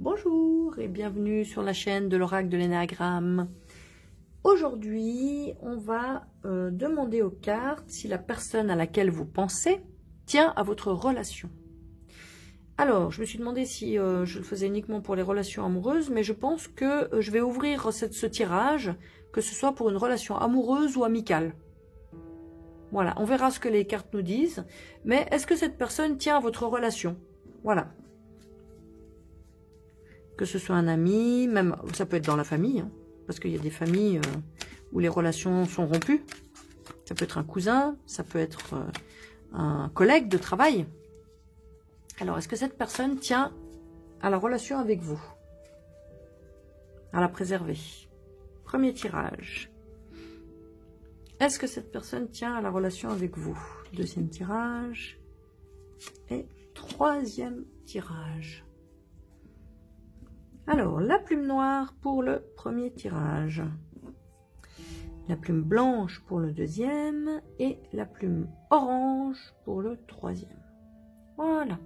Bonjour et bienvenue sur la chaîne de l'oracle de l'énéagramme. Aujourd'hui, on va demander aux cartes si la personne à laquelle vous pensez tient à votre relation. Alors, je me suis demandé si je le faisais uniquement pour les relations amoureuses, mais je pense que je vais ouvrir ce tirage, que ce soit pour une relation amoureuse ou amicale. Voilà, on verra ce que les cartes nous disent, mais est-ce que cette personne tient à votre relation? Voilà. Que ce soit un ami, même ça peut être dans la famille, hein, parce qu'il y a des familles où les relations sont rompues. Ça peut être un cousin, ça peut être un collègue de travail. Alors, est-ce que cette personne tient à la relation avec vous? À la préserver. Premier tirage. Est-ce que cette personne tient à la relation avec vous? Deuxième tirage. Et troisième tirage. Alors, la plume noire pour le premier tirage. La plume blanche pour le deuxième. Et la plume orange pour le troisième. Voilà.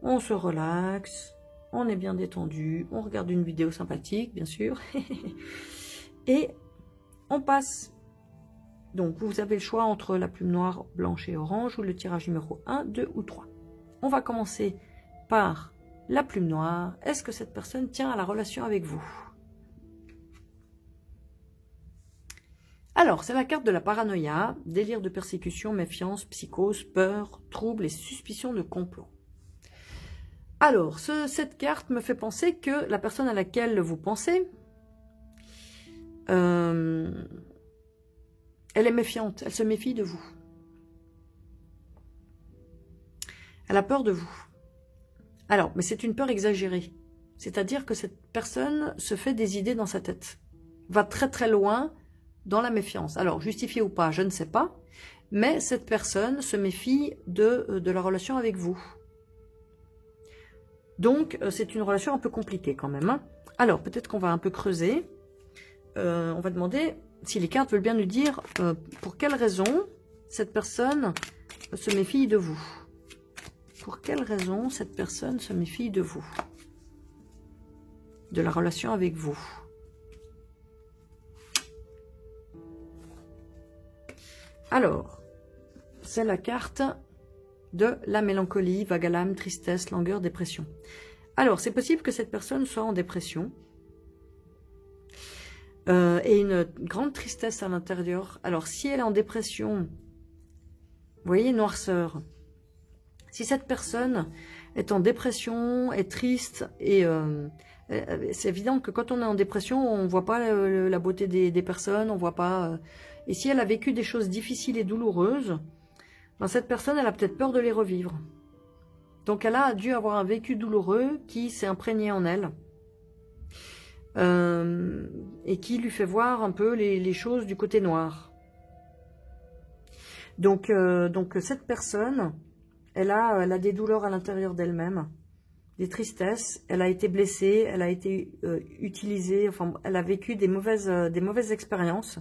On se relaxe. On est bien détendu. On regarde une vidéo sympathique, bien sûr. Et on passe. Donc, vous avez le choix entre la plume noire, blanche et orange ou le tirage numéro 1, 2 ou 3. On va commencer par la plume noire. Est-ce que cette personne tient à la relation avec vous? Alors, c'est la carte de la paranoïa, délire de persécution, méfiance, psychose, peur, trouble et suspicion de complot. Alors, cette carte me fait penser que la personne à laquelle vous pensez, elle est méfiante, elle se méfie de vous. Elle a peur de vous. Alors, mais c'est une peur exagérée. C'est-à-dire que cette personne se fait des idées dans sa tête. Va très très loin dans la méfiance. Alors, justifié ou pas, je ne sais pas. Mais cette personne se méfie de la relation avec vous. Donc, c'est une relation un peu compliquée quand même. Hein. Alors, peut-être qu'on va un peu creuser. On va demander si les cartes veulent bien nous dire pour quelle raison cette personne se méfie de vous. Pour quelle raison cette personne se méfie de vous? De la relation avec vous. Alors, c'est la carte de la mélancolie, vague à l'âme, tristesse, langueur, dépression. Alors, c'est possible que cette personne soit en dépression. Et une grande tristesse à l'intérieur. Alors, si elle est en dépression, vous voyez, noirceur. Si cette personne est en dépression, est triste, et c'est évident que quand on est en dépression, on ne voit pas la beauté des personnes, on voit pas... et si elle a vécu des choses difficiles et douloureuses, ben cette personne, elle a peut-être peur de les revivre. Donc elle a dû avoir un vécu douloureux qui s'est imprégné en elle. Et qui lui fait voir un peu les choses du côté noir. Donc cette personne... Elle a des douleurs à l'intérieur d'elle-même, des tristesses, elle a été blessée, elle a été utilisée, enfin, elle a vécu des mauvaises expériences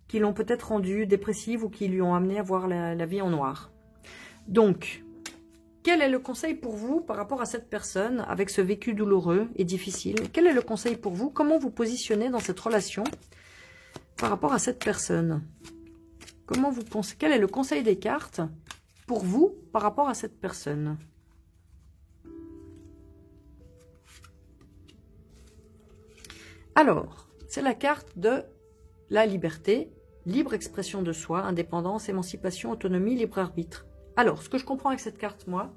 qui l'ont peut-être rendue dépressive ou qui lui ont amené à voir la vie en noir. Donc, quel est le conseil pour vous par rapport à cette personne avec ce vécu douloureux et difficile? Quel est le conseil pour vous? Comment vous positionnez dans cette relation par rapport à cette personne? Comment vous pensez? Quel est le conseil des cartes pour vous par rapport à cette personne? Alors, c'est la carte de la liberté, libre expression de soi, indépendance, émancipation, autonomie, libre arbitre. Alors, ce que je comprends avec cette carte, moi,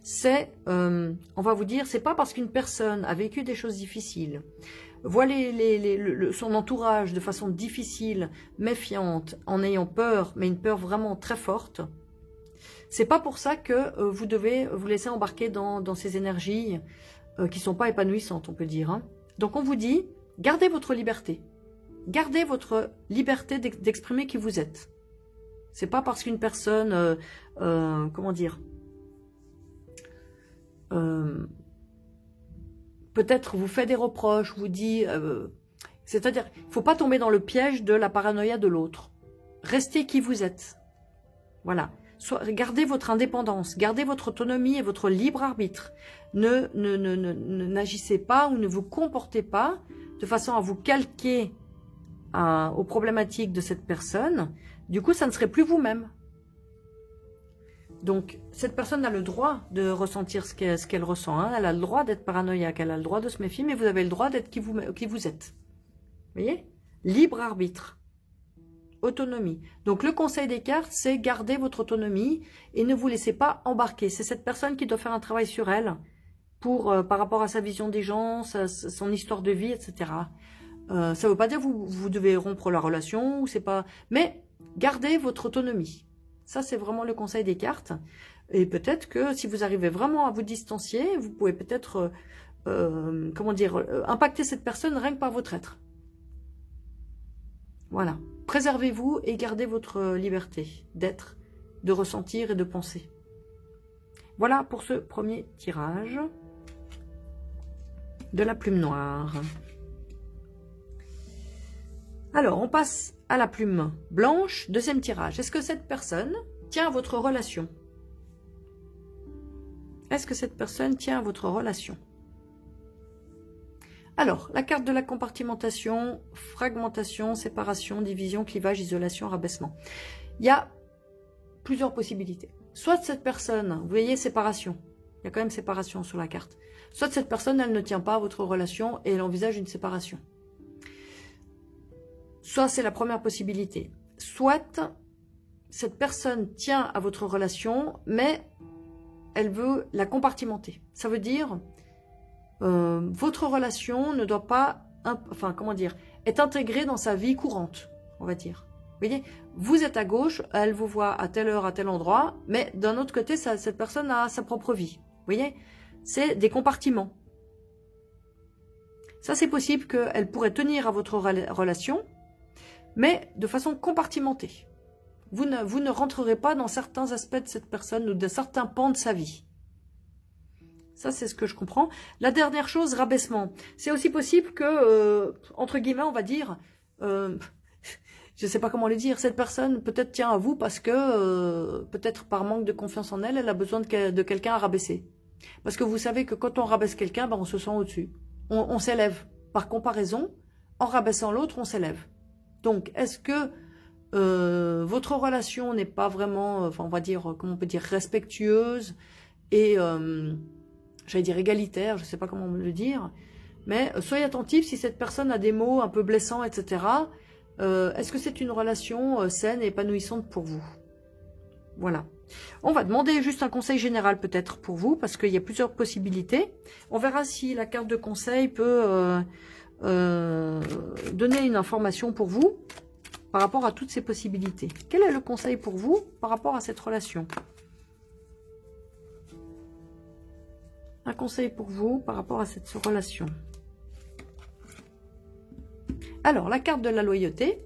c'est, on va vous dire, c'est pas parce qu'une personne a vécu des choses difficiles, voit son entourage de façon difficile, méfiante, en ayant peur, mais une peur vraiment très forte, c'est pas pour ça que vous devez vous laisser embarquer dans ces énergies qui sont pas épanouissantes, on peut dire. Hein. Donc on vous dit, gardez votre liberté. Gardez votre liberté d'exprimer qui vous êtes. C'est pas parce qu'une personne, comment dire, peut-être vous fait des reproches, vous dit, c'est-à-dire, il ne faut pas tomber dans le piège de la paranoïa de l'autre. Restez qui vous êtes. Voilà. Gardez votre indépendance, gardez votre autonomie et votre libre arbitre. N'agissez pas ou ne vous comportez pas de façon à vous calquer aux problématiques de cette personne. Du coup, ça ne serait plus vous-même. Donc, cette personne a le droit de ressentir ce qu'elle ressent. Hein. Elle a le droit d'être paranoïaque, elle a le droit de se méfier, mais vous avez le droit d'être qui vous êtes. Vous voyez? Libre arbitre. Autonomie. Donc, le conseil des cartes, c'est garder votre autonomie et ne vous laissez pas embarquer. C'est cette personne qui doit faire un travail sur elle par rapport à sa vision des gens, son histoire de vie, etc. Ça ne veut pas dire que vous devez rompre la relation, ou c'est pas... mais gardez votre autonomie. Ça, c'est vraiment le conseil des cartes. Et peut-être que si vous arrivez vraiment à vous distancier, vous pouvez peut-être, impacter cette personne rien que par votre être. Voilà. Préservez-vous et gardez votre liberté d'être, de ressentir et de penser. Voilà pour ce premier tirage de la plume noire. Alors, on passe à la plume blanche, deuxième tirage. Est-ce que cette personne tient à votre relation? Est-ce que cette personne tient à votre relation? Alors, la carte de la compartimentation, fragmentation, séparation, division, clivage, isolation, rabaissement. Il y a plusieurs possibilités. Soit cette personne, vous voyez, séparation. Il y a quand même séparation sur la carte. Soit cette personne, elle ne tient pas à votre relation et elle envisage une séparation. Soit c'est la première possibilité. Soit cette personne tient à votre relation, mais elle veut la compartimenter. Ça veut dire, votre relation ne doit pas, être intégrée dans sa vie courante, on va dire. Vous voyez, vous êtes à gauche, elle vous voit à telle heure, à tel endroit, mais d'un autre côté, cette personne a sa propre vie. Vous voyez, c'est des compartiments. Ça, c'est possible qu'elle pourrait tenir à votre relation, mais de façon compartimentée. Vous ne rentrerez pas dans certains aspects de cette personne ou de certains pans de sa vie. Ça, c'est ce que je comprends. La dernière chose, rabaissement. C'est aussi possible que, entre guillemets, on va dire, je ne sais pas comment le dire, cette personne peut-être tient à vous parce que, peut-être par manque de confiance en elle, elle a besoin de quelqu'un à rabaisser. Parce que vous savez que quand on rabaisse quelqu'un, ben, on se sent au-dessus. On s'élève. Par comparaison, en rabaissant l'autre, on s'élève. Donc, est-ce que votre relation n'est pas vraiment, on va dire, comment on peut dire, respectueuse et, j'allais dire égalitaire, je ne sais pas comment le dire, mais soyez attentifs si cette personne a des mots un peu blessants, etc. Est-ce que c'est une relation saine et épanouissante pour vous? Voilà. On va demander juste un conseil général peut-être pour vous, parce qu'il y a plusieurs possibilités. On verra si la carte de conseil peut donner une information pour vous par rapport à toutes ces possibilités. Quel est le conseil pour vous par rapport à cette relation? Un conseil pour vous par rapport à cette relation. Alors, la carte de la loyauté.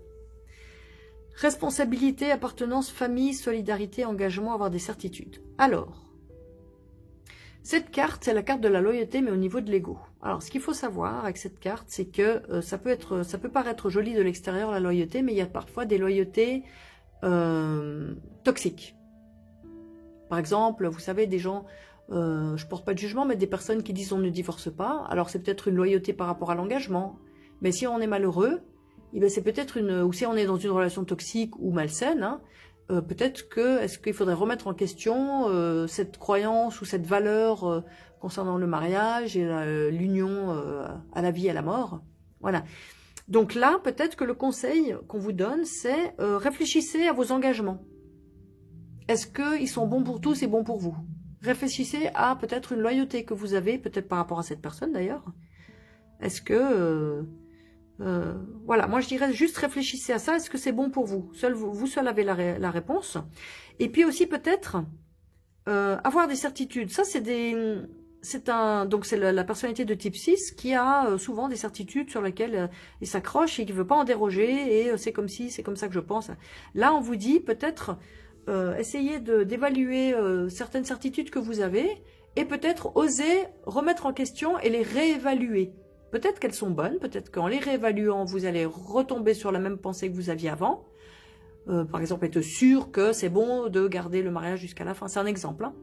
Responsabilité, appartenance, famille, solidarité, engagement, avoir des certitudes. Alors, cette carte, c'est la carte de la loyauté, mais au niveau de l'ego. Alors, ce qu'il faut savoir avec cette carte, c'est que ça peut paraître joli de l'extérieur, la loyauté, mais il y a parfois des loyautés toxiques. Par exemple, vous savez, des gens, je porte pas de jugement, mais des personnes qui disent on ne divorce pas. Alors, c'est peut-être une loyauté par rapport à l'engagement. Mais si on est malheureux, eh bien, c'est peut-être ou si on est dans une relation toxique ou malsaine, hein, peut-être est-ce qu'il faudrait remettre en question cette croyance ou cette valeur concernant le mariage et l'union à la vie et à la mort. Voilà. Donc là, peut-être que le conseil qu'on vous donne, c'est réfléchissez à vos engagements. Est-ce qu'ils sont bons pour tous et bons pour vous? Réfléchissez à peut-être une loyauté que vous avez, peut-être par rapport à cette personne d'ailleurs. Est-ce que... voilà, moi je dirais juste réfléchissez à ça, est-ce que c'est bon pour vous? Vous seul avez la réponse. Et puis aussi peut-être avoir des certitudes. Ça donc c'est la personnalité de type 6 qui a souvent des certitudes sur lesquelles il s'accroche et qui ne veut pas en déroger et c'est comme si, c'est comme ça que je pense. Là on vous dit peut-être essayez d'évaluer certaines certitudes que vous avez et peut-être oser remettre en question et les réévaluer. Peut-être qu'elles sont bonnes, peut-être qu'en les réévaluant, vous allez retomber sur la même pensée que vous aviez avant. par exemple, être sûr que c'est bon de garder le mariage jusqu'à la fin. C'est un exemple. Hein.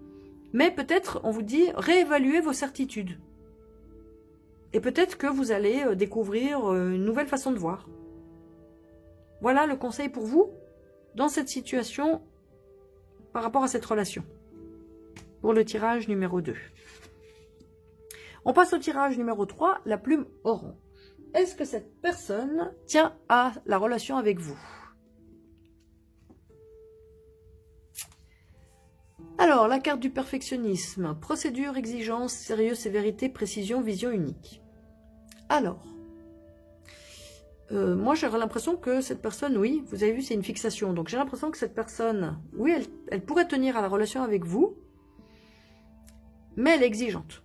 Mais peut-être, on vous dit, réévaluez vos certitudes. Et peut-être que vous allez découvrir une nouvelle façon de voir. Voilà le conseil pour vous dans cette situation par rapport à cette relation. Pour le tirage numéro 2. On passe au tirage numéro 3, la plume orange. Est-ce que cette personne tient à la relation avec vous? Alors, la carte du perfectionnisme. Procédure, exigence, sérieux, sévérité, précision, vision unique. Alors, moi j'aurais l'impression que cette personne, oui, vous avez vu, c'est une fixation. Donc j'ai l'impression que cette personne, oui, elle pourrait tenir à la relation avec vous, mais elle est exigeante.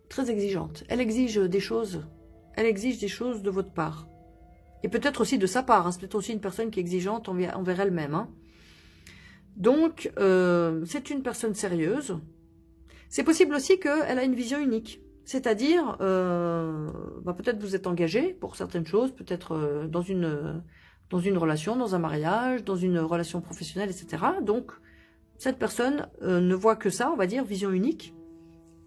Très exigeante. Elle exige des choses. Elle exige des choses de votre part. Et peut-être aussi de sa part. Hein. C'est peut-être aussi une personne qui est exigeante envers elle-même. Hein. Donc, c'est une personne sérieuse. C'est possible aussi qu'elle a une vision unique. C'est-à-dire, peut-être vous êtes engagé pour certaines choses, peut-être dans une relation, dans un mariage, dans une relation professionnelle, etc. Donc, cette personne ne voit que ça, on va dire, vision unique.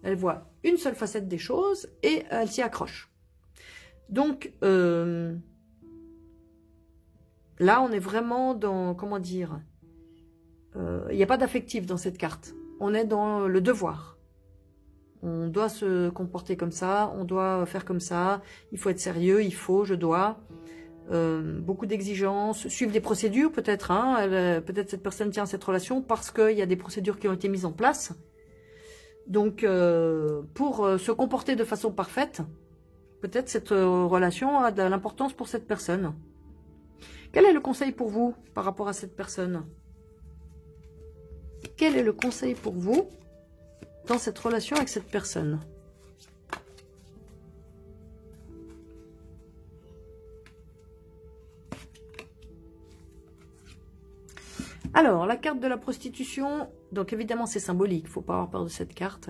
Elle voit une seule facette des choses et elle s'y accroche. Donc, là, on est vraiment dans, comment dire, il n'y a pas d'affectif dans cette carte. On est dans le devoir. On doit se comporter comme ça, on doit faire comme ça, il faut être sérieux, il faut, je dois. Beaucoup d'exigences, suivre des procédures peut-être. Hein, peut-être cette personne tient à cette relation parce qu'il y a des procédures qui ont été mises en place. Donc, pour se comporter de façon parfaite, peut-être cette relation a de l'importance pour cette personne. Quel est le conseil pour vous par rapport à cette personne? Quel est le conseil pour vous dans cette relation avec cette personne? Alors, la carte de la prostitution, donc évidemment c'est symbolique, il ne faut pas avoir peur de cette carte.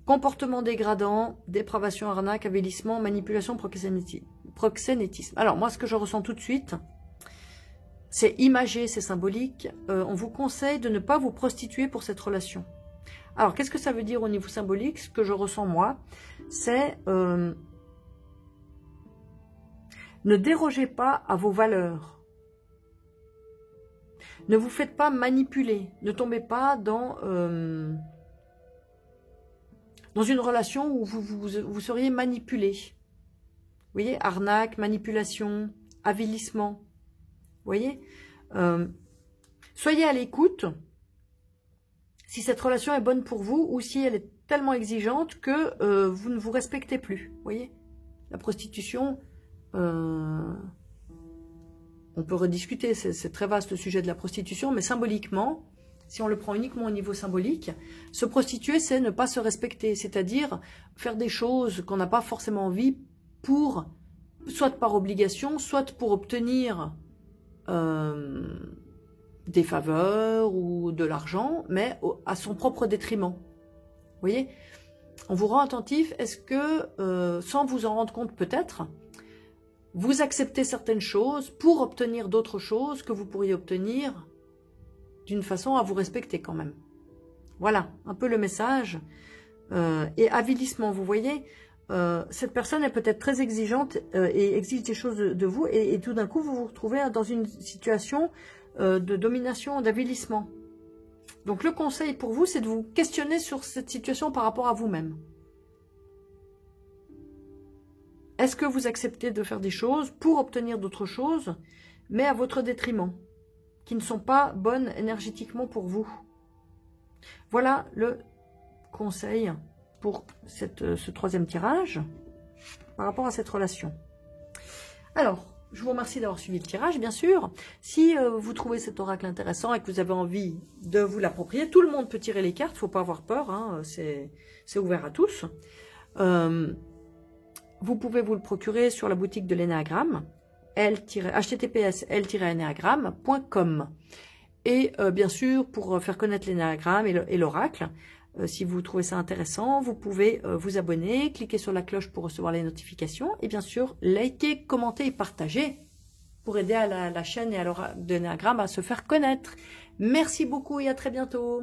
Comportement dégradant, dépravation, arnaque, avilissement, manipulation, proxénétisme. Alors moi, ce que je ressens tout de suite, c'est imagé, c'est symbolique. On vous conseille de ne pas vous prostituer pour cette relation. Alors, qu'est-ce que ça veut dire au niveau symbolique? Ce que je ressens moi, c'est ne dérogez pas à vos valeurs. Ne vous faites pas manipuler. Ne tombez pas dans une relation où vous seriez manipulé. Vous voyez, arnaque, manipulation, avilissement. Vous voyez, soyez à l'écoute si cette relation est bonne pour vous ou si elle est tellement exigeante que vous ne vous respectez plus. Vous voyez, la prostitution, on peut rediscuter, c'est très vaste le sujet de la prostitution, mais symboliquement, si on le prend uniquement au niveau symbolique, se prostituer, c'est ne pas se respecter, c'est-à-dire faire des choses qu'on n'a pas forcément envie pour, soit par obligation, soit pour obtenir des faveurs ou de l'argent, mais à son propre détriment. Vous voyez, on vous rend attentif, est-ce que, sans vous en rendre compte peut-être, vous acceptez certaines choses pour obtenir d'autres choses que vous pourriez obtenir d'une façon à vous respecter quand même. Voilà, un peu le message. Et avilissement, vous voyez, cette personne est peut-être très exigeante et exige des choses de vous et tout d'un coup vous vous retrouvez dans une situation de domination, d'avilissement. Donc le conseil pour vous, c'est de vous questionner sur cette situation par rapport à vous-même. Est-ce que vous acceptez de faire des choses pour obtenir d'autres choses, mais à votre détriment, qui ne sont pas bonnes énergétiquement pour vous? Voilà le conseil pour ce troisième tirage par rapport à cette relation. Alors, je vous remercie d'avoir suivi le tirage, bien sûr. Si vous trouvez cet oracle intéressant et que vous avez envie de vous l'approprier, tout le monde peut tirer les cartes, il ne faut pas avoir peur, hein, c'est ouvert à tous. Vous pouvez vous le procurer sur la boutique de l'énéagramme, https://l-enéagramme.com. Et bien sûr, pour faire connaître l'énéagramme et l'oracle, si vous trouvez ça intéressant, vous pouvez vous abonner, cliquer sur la cloche pour recevoir les notifications et bien sûr, liker, commenter et partager pour aider à la chaîne et à l'énagramme à se faire connaître. Merci beaucoup et à très bientôt.